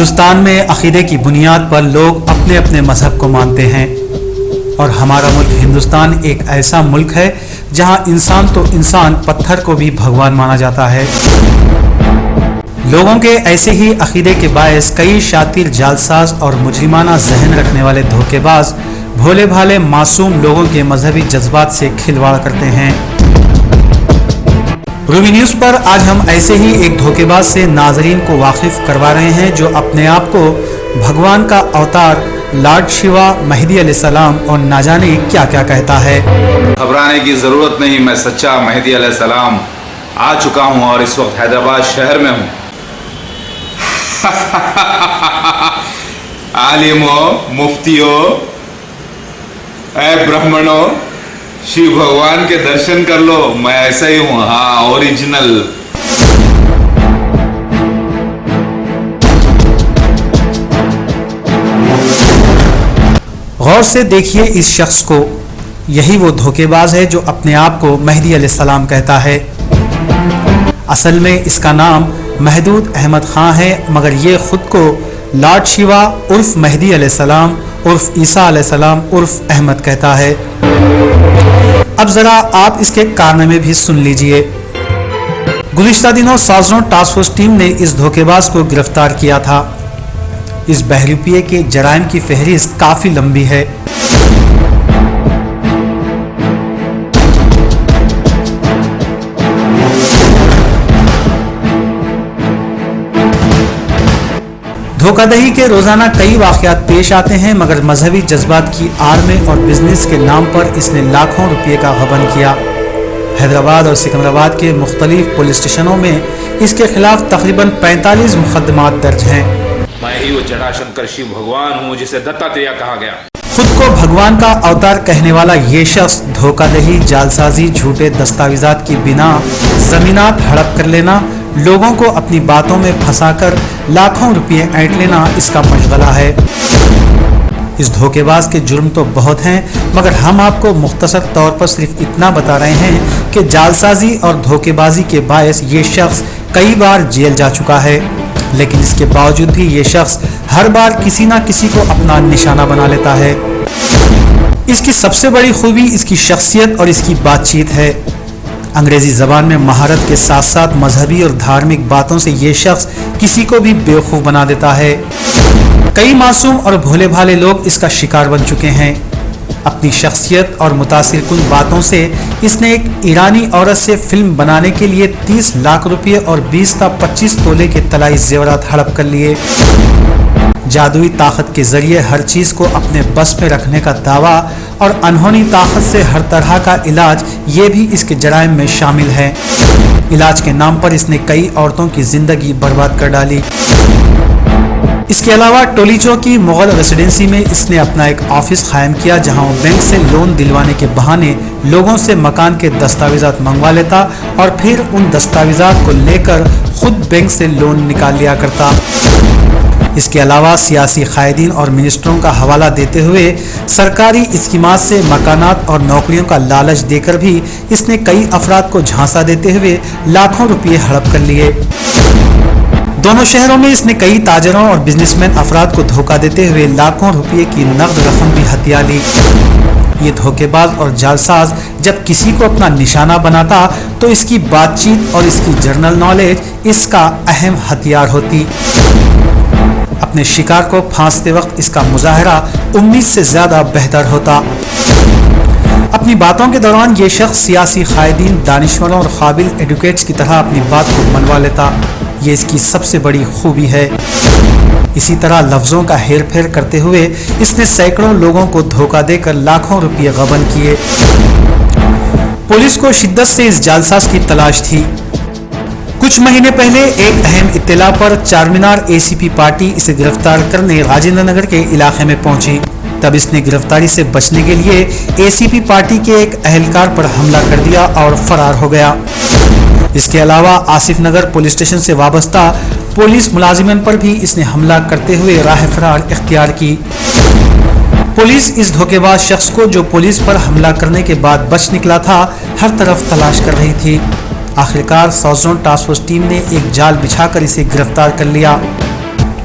ہندوستان میں عقیدے کی بنیاد پر لوگ اپنے اپنے مذہب کو مانتے ہیں، اور ہمارا ملک ہندوستان ایک ایسا ملک ہے جہاں انسان تو انسان، پتھر کو بھی بھگوان مانا جاتا ہے۔ لوگوں کے ایسے ہی عقیدے کے باعث کئی شاطر جعلساز اور مجرمانہ ذہن رکھنے والے دھوکے باز بھولے بھالے معصوم لوگوں کے مذہبی جذبات سے کھلواڑ کرتے ہیں۔ روبی نیوز پر آج ہم ایسے ہی ایک دھوکے باز سے ناظرین کو واقف کروا رہے ہیں جو اپنے آپ کو بھگوان کا اوتار لارڈ شیوا، مہدی علیہ السلام اور نہ جانے کیا کیا کہتا ہے۔ گھبرانے کی ضرورت نہیں، میں سچا مہدی علیہ السلام آ چکا ہوں اور اس وقت حیدرآباد شہر میں ہوں۔ عالموں، مفتیوں، اے برہمنوں، شیو بھگوان کے درشن کر لو، میں ایسا ہی ہوں، ہاں اوریجنل۔ غور سے دیکھیے اس شخص کو، یہی وہ دھوکے باز ہے جو اپنے آپ کو مہدی علیہ السلام کہتا ہے۔ اصل میں اس کا نام محدود احمد خان ہے، مگر یہ خود کو لارڈ شیوا عرف مہدی علیہ السلام عرف عیسیٰ علیہ السلام عرف احمد کہتا ہے۔ اب ذرا آپ اس کے کارنامے بھی سن لیجئے۔ گزشتہ دنوں سازوں ٹاسک فورس ٹیم نے اس دھوکے باز کو گرفتار کیا تھا۔ اس بہروپیے کے جرائم کی فہرست کافی لمبی ہے۔ دھوکہ دہی کے روزانہ کئی واقعات پیش آتے ہیں، مگر مذہبی جذبات کی آڑ میں اور بزنس کے نام پر اس نے لاکھوں روپے کا غبن کیا۔ حیدرآباد اور سکندرآباد کے مختلف پولیس اسٹیشنوں میں اس کے خلاف تقریباً 45 مقدمات درج ہیں۔ میں ہی وہ جڑا شنکر شیو بھگوان ہوں جسے دتاتریہ کہا گیا۔ خود کو بھگوان کا اوتار کہنے والا یہ شخص دھوکہ دہی، جعلسازی، جھوٹے دستاویزات کی بنا زمینات ہڑپ کر لینا، لوگوں کو اپنی باتوں میں پھنسا کر لاکھوں روپے اینٹ لینا اس کا مشغلہ ہے۔ اس دھوکے باز کے جرم تو بہت ہیں، مگر ہم آپ کو مختصر طور پر صرف اتنا بتا رہے ہیں کہ جعلسازی اور دھوکے بازی کے باعث یہ شخص کئی بار جیل جا چکا ہے، لیکن اس کے باوجود بھی یہ شخص ہر بار کسی نہ کسی کو اپنا نشانہ بنا لیتا ہے۔ اس کی سب سے بڑی خوبی اس کی شخصیت اور اس کی بات چیت ہے۔ انگریزی زبان میں مہارت کے ساتھ ساتھ مذہبی اور دھارمک باتوں سے یہ شخص کسی کو بھی بیوقوف بنا دیتا ہے۔ کئی معصوم اور بھولے بھالے لوگ اس کا شکار بن چکے ہیں۔ اپنی شخصیت اور متاثر کن باتوں سے اس نے ایک ایرانی عورت سے فلم بنانے کے لیے 30 لاکھ روپے اور 20 تا 25 تولے کے طلائی زیورات ہڑپ کر لیے۔ جادوئی طاقت کے ذریعے ہر چیز کو اپنے بس میں رکھنے کا دعویٰ اور انہونی طاقت سے ہر طرح کا علاج، یہ بھی اس کے جرائم میں شامل ہے۔ علاج کے نام پر اس نے کئی عورتوں کی زندگی برباد کر ڈالی۔ اس کے علاوہ ٹولی چوک کی مغل ریسیڈنسی میں اس نے اپنا ایک آفس قائم کیا، جہاں وہ بینک سے لون دلوانے کے بہانے لوگوں سے مکان کے دستاویزات منگوا لیتا اور پھر ان دستاویزات کو لے کر خود بینک سے لون نکال لیا کرتا۔ اس کے علاوہ سیاسی قائدین اور منسٹروں کا حوالہ دیتے ہوئے سرکاری اسکیمات سے مکانات اور نوکریوں کا لالچ دے کر بھی اس نے کئی افراد کو جھانسا دیتے ہوئے لاکھوں روپے ہڑپ کر لیے۔ دونوں شہروں میں اس نے کئی تاجروں اور بزنس مین افراد کو دھوکہ دیتے ہوئے لاکھوں روپے کی نقد رقم بھی ہتھیا لی۔ یہ دھوکے باز اور جعلساز جب کسی کو اپنا نشانہ بناتا تو اس کی بات چیت اور اس کی جرنل نالج اس کا اہم ہتھیار ہوتی۔ اپنے شکار کو پھانستے وقت اس کا مظاہرہ امید سے زیادہ بہتر ہوتا۔ اپنی باتوں کے دوران یہ شخص سیاسی قائدین، دانشوروں اور قابل ایڈوکیٹس کی طرح اپنی بات کو منوا لیتا۔ یہ اس کی سب سے بڑی خوبی ہے۔ اسی طرح لفظوں کا ہیر پھیر کرتے ہوئے اس نے سینکڑوں لوگوں کو دھوکہ دے کر لاکھوں روپے غبن کیے۔ پولیس کو شدت سے اس جعلساز کی تلاش تھی۔ کچھ مہینے پہلے ایک اہم اطلاع پر چارمینار اے سی پی پارٹی اسے گرفتار کرنے راجندر نگر کے علاقے میں پہنچی۔ تب اس نے گرفتاری سے بچنے کے لیے اے سی پی پارٹی کے ایک اہلکار پر حملہ کر دیا اور فرار ہو گیا۔ اس کے علاوہ آصف نگر پولیس اسٹیشن سے وابستہ پولیس ملازمین پر بھی اس نے حملہ کرتے ہوئے راہ فرار اختیار کی۔ پولیس اس دھوکے باز شخص کو، جو پولیس پر حملہ کرنے کے بعد بچ نکلا تھا، ہر طرف تلاش کر رہی تھی۔ آخرکار south zone task force team نے ایک جال بچھا کر اسے گرفتار کر لیا۔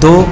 2,